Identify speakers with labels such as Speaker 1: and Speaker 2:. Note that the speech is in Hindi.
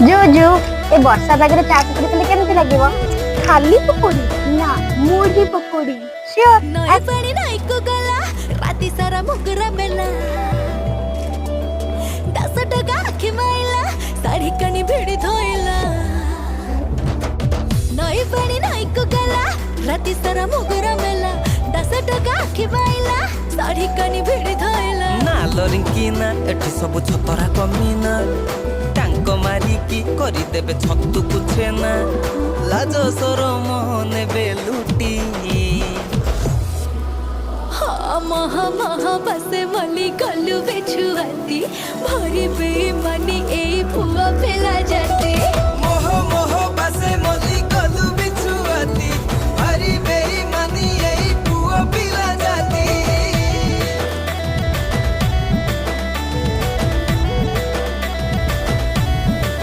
Speaker 1: जो जो ए वर्षा पागरे चा पकड़ी कले केमति लागिवो खाली पकोड़ी ना मुड़ी पकोड़ी श्योर
Speaker 2: नई पानी नई को गला राती सारा मुगरा मेला 10 टका आखि माइला साड़ी कनी भिड़ी धोइला नई पानी नई को गला राती सारा मुगरा मेला 10 टका आखि माइला साड़ी कनी भिड़ी धोइला
Speaker 3: ना लरिंकी ना एठी सब छतरा कमीना टांको मारी की करी देबे छतु कुछे ना लाज सरम नेबे लुटी
Speaker 2: महा महा बसे मली गलु बेछुआती भरी बेईमानी ए पुआ पेला